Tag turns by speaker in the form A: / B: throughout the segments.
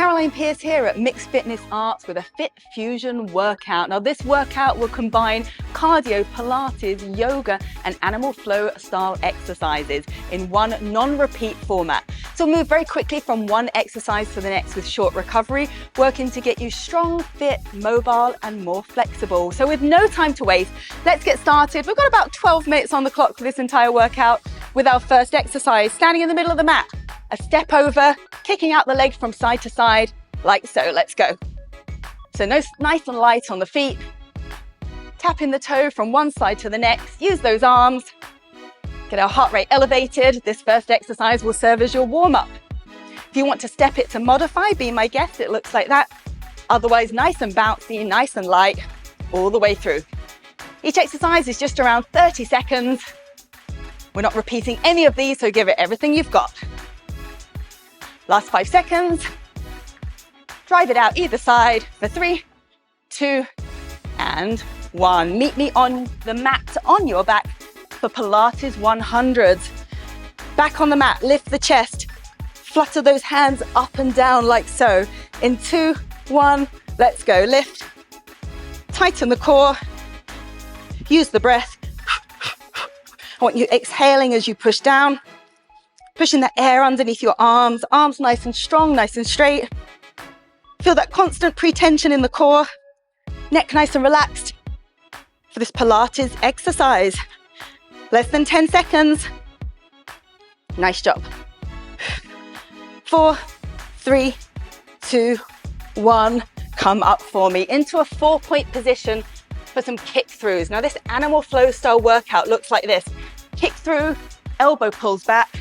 A: Caroline Pearce here at Mixed Fitness Arts with a Fit Fusion workout. Now this workout will combine cardio, Pilates, yoga and animal flow style exercises in one non-repeat format. So we'll move very quickly from one exercise to the next with short recovery, working to get you strong, fit, mobile and more flexible. So with no time to waste, let's get started. We've got about 12 minutes on the clock for this entire workout with our first exercise, standing in the middle of the mat. A step over, kicking out the leg from side to side, like so. Let's go. So nice and light on the feet. Tapping the toe from one side to the next. Use those arms. Get our heart rate elevated. This first exercise will serve as your warm-up. If you want to step it to modify, be my guest, it looks like that. Otherwise, nice and bouncy, nice and light, all the way through. Each exercise is just around 30 seconds. We're not repeating any of these, so give it everything you've got. Last 5 seconds. Drive it out either side for 3, 2, and 1. Meet me on the mat on your back for Pilates 100s. Back on the mat, lift the chest. Flutter those hands up and down like so. In 2, 1, let's go. Lift. Tighten the core. Use the breath. I want you exhaling as you push down. Pushing the air underneath your arms. Arms nice and strong, nice and straight. Feel that constant pre-tension in the core. Neck nice and relaxed for this Pilates exercise. Less than 10 seconds. Nice job. 4, 3, 2, 1. Come up for me into a 4-point position for some kick throughs. Now this animal flow style workout looks like this. Kick through, elbow pulls back.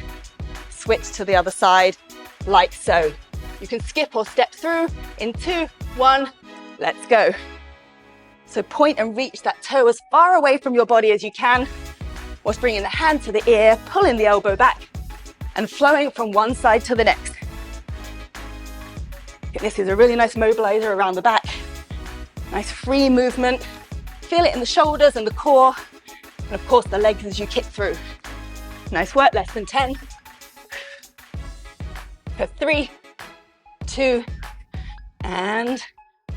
A: Switch to the other side, like so. You can skip or step through in 2, 1, let's go. So point and reach that toe as far away from your body as you can, whilst bringing the hand to the ear, pulling the elbow back, and flowing from one side to the next. This is a really nice mobilizer around the back. Nice free movement. Feel it in the shoulders and the core, and of course the legs as you kick through. Nice work, less than 10. For 3, 2, and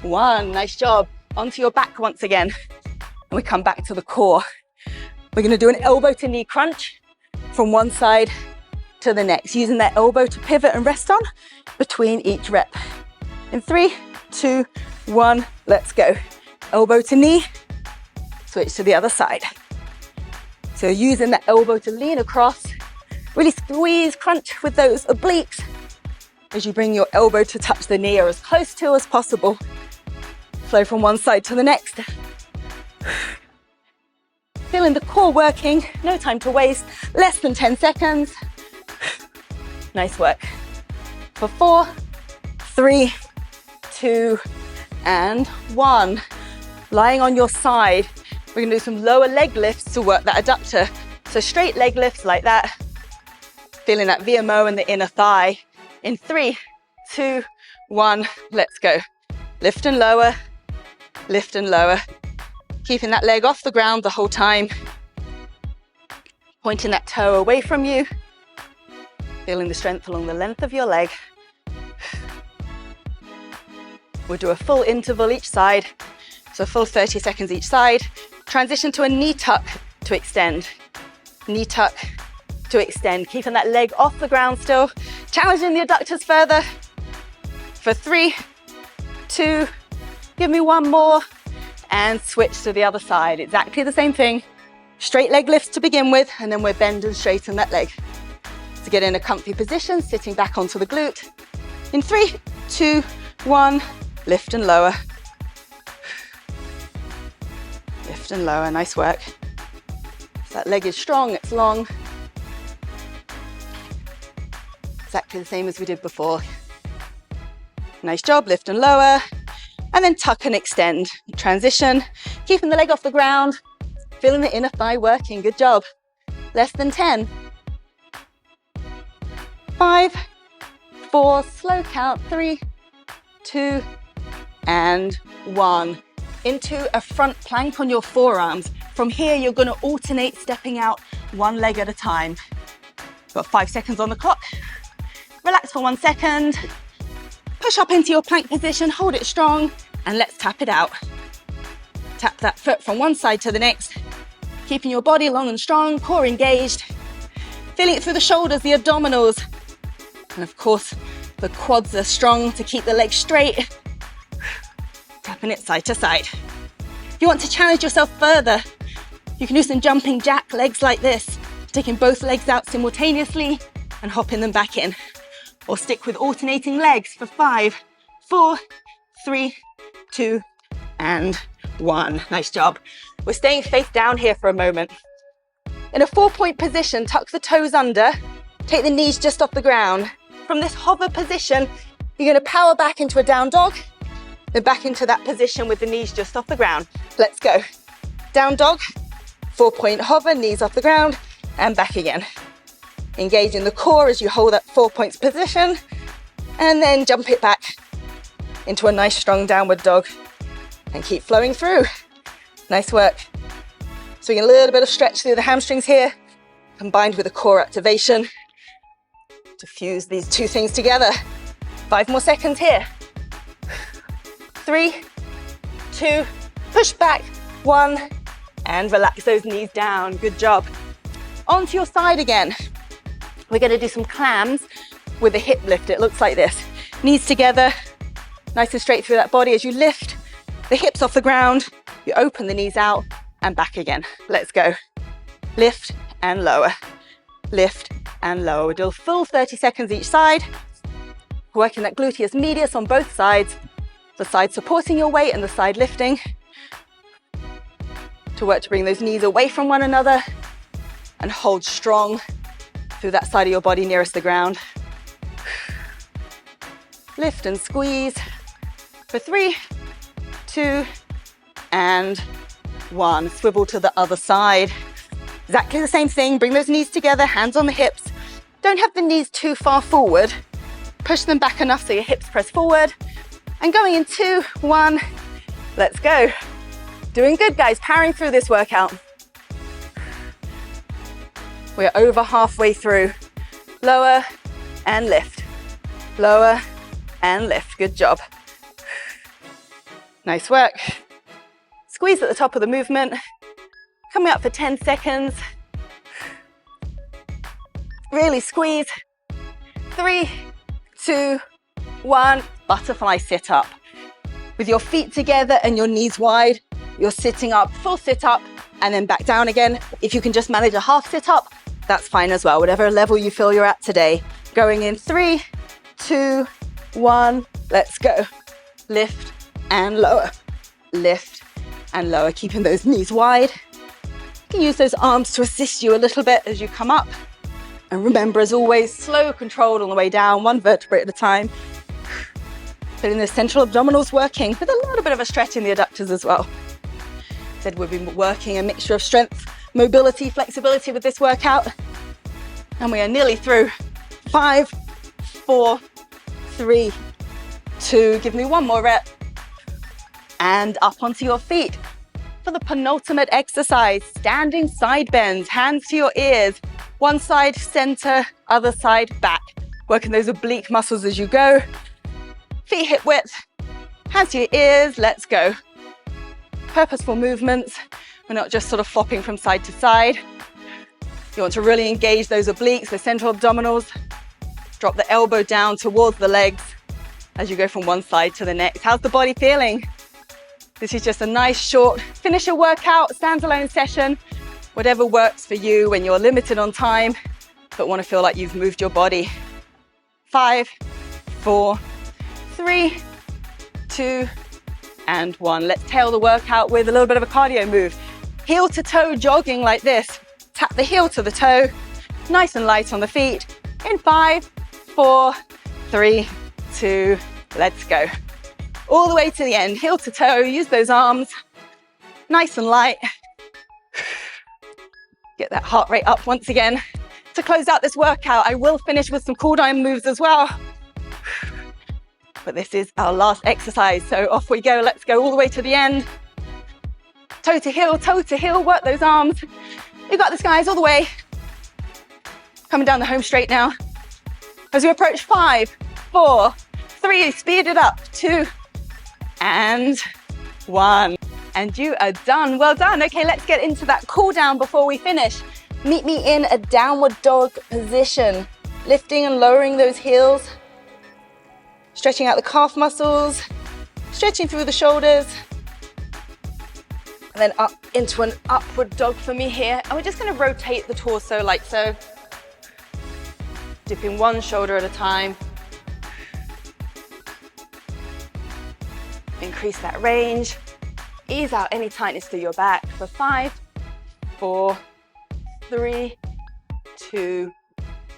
A: 1. Nice job. Onto your back once again. And we come back to the core. We're going to do an elbow to knee crunch from one side to the next, using that elbow to pivot and rest on between each rep. In 3, 2, 1, let's go. Elbow to knee, switch to the other side. So using that elbow to lean across, really squeeze, crunch with those obliques as you bring your elbow to touch the knee or as close to as possible. Flow from one side to the next. Feeling the core working, no time to waste, less than 10 seconds. Nice work. For 4, 3, 2, and 1. Lying on your side, we're gonna do some lower leg lifts to work that adductor. So straight leg lifts like that. Feeling that VMO in the inner thigh. In 3, 2, 1, let's go. Lift and lower, lift and lower. Keeping that leg off the ground the whole time. Pointing that toe away from you. Feeling the strength along the length of your leg. We'll do a full interval each side. So a full 30 seconds each side. Transition to a knee tuck to extend. Knee tuck to extend, keeping that leg off the ground still, challenging the adductors further. For 3, 2, give me 1 more, and switch to the other side. Exactly the same thing. Straight leg lifts to begin with, and then we're bend and straighten that leg. To get in a comfy position, sitting back onto the glute. In 3, 2, 1, lift and lower. Lift and lower, nice work. So that leg is strong, it's long. Exactly the same as we did before. Nice job, lift and lower, and then tuck and extend. Transition, keeping the leg off the ground, feeling the inner thigh working, good job. Less than 10. 5, 4, slow count, 3, 2, and 1. Into a front plank on your forearms. From here, you're gonna alternate stepping out one leg at a time. Got 5 seconds on the clock. Relax for 1 second. Push up into your plank position, hold it strong, and let's tap it out. Tap that foot from one side to the next, keeping your body long and strong, core engaged. Feeling it through the shoulders, the abdominals, and of course, the quads are strong to keep the legs straight. Tapping it side to side. If you want to challenge yourself further, you can do some jumping jack legs like this, taking both legs out simultaneously and hopping them back in. Or stick with alternating legs for 5, 4, 3, 2, and 1. Nice job. We're staying face down here for a moment. In a 4-point position, tuck the toes under, take the knees just off the ground. From this hover position, you're going to power back into a down dog, then back into that position with the knees just off the ground. Let's go. Down dog, 4-point hover, knees off the ground, and back again. Engaging the core as you hold that 4 points position, and then jump it back into a nice strong downward dog, and keep flowing through. Nice work. So we get a little bit of stretch through the hamstrings here, combined with a core activation to fuse these two things together. 5 more seconds here. 3, 2, push back, 1, and relax those knees down. Good job. Onto your side again. We're going to do some clams with a hip lift. It looks like this. Knees together, nice and straight through that body as you lift the hips off the ground. You open the knees out and back again. Let's go. Lift and lower. Lift and lower. We'll do a full 30 seconds each side. Working that gluteus medius on both sides. The side supporting your weight and the side lifting. To work to bring those knees away from one another and hold strong through that side of your body nearest the ground. Lift and squeeze for 3, 2, and 1. Swivel to the other side. Exactly the same thing. Bring those knees together, hands on the hips. Don't have the knees too far forward. Push them back enough so your hips press forward. And going in 2, 1, let's go. Doing good, guys. Powering through this workout. We're over halfway through. Lower and lift. Lower and lift. Good job. Nice work. Squeeze at the top of the movement. Coming up for 10 seconds. Really squeeze. 3, 2, 1. Butterfly sit up. With your feet together and your knees wide, you're sitting up, full sit up, and then back down again. If you can just manage a half sit up, that's fine as well, whatever level you feel you're at today. Going in 3, 2, 1, let's go. Lift and lower. Lift and lower, keeping those knees wide. You can use those arms to assist you a little bit as you come up. And remember, as always, slow, controlled on the way down, 1 vertebrae at a time. Feeling the central abdominals working with a little bit of a stretch in the adductors as well. Said we've been working a mixture of strength, mobility, flexibility with this workout. And we are nearly through. 5, 4, 3, 2. Give me 1 more rep. And up onto your feet. For the penultimate exercise, standing side bends, hands to your ears. One side, center, other side, back. Working those oblique muscles as you go. Feet hip width, hands to your ears, let's go. Purposeful movements. We're not just sort of flopping from side to side. You want to really engage those obliques, the central abdominals. Drop the elbow down towards the legs as you go from one side to the next. How's the body feeling? This is just a nice short finisher workout, standalone session, whatever works for you when you're limited on time, but want to feel like you've moved your body. 5, 4, 3, 2, and 1. Let's tail the workout with a little bit of a cardio move. Heel to toe jogging like this. Tap the heel to the toe, nice and light on the feet. In 5, 4, 3, 2, let's go. All the way to the end, heel to toe, use those arms, nice and light. Get that heart rate up once again. To close out this workout, I will finish with some cool down moves as well. But this is our last exercise, so off we go. Let's go all the way to the end. Toe to heel, work those arms. You got this, guys, all the way. Coming down the home straight now. As we approach 5, 4, 3, speed it up, 2, and 1. And you are done. Well done. Okay, let's get into that cool down before we finish. Meet me in a downward dog position, lifting and lowering those heels, stretching out the calf muscles, stretching through the shoulders, and then up into an upward dog for me here. And we're just going to rotate the torso like so, dipping one shoulder at a time. Increase that range. Ease out any tightness through your back for 5, 4, 3, 2,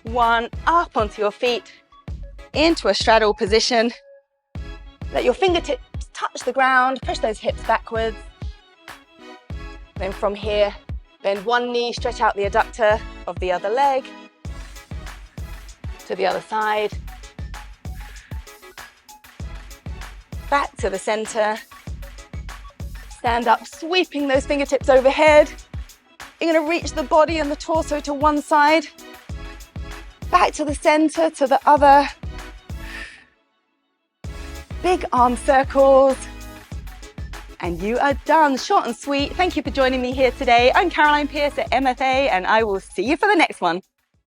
A: 1. Up onto your feet, into a straddle position. Let your fingertips touch the ground, push those hips backwards. Then from here, bend one knee, stretch out the adductor of the other leg to the other side. Back to the center. Stand up, sweeping those fingertips overhead. You're going to reach the body and the torso to one side. Back to the center, to the other. Big arm circles. And you are done. Short and sweet. Thank you for joining me here today. I'm Caroline Pearce at MFA, and I will see you for the next one.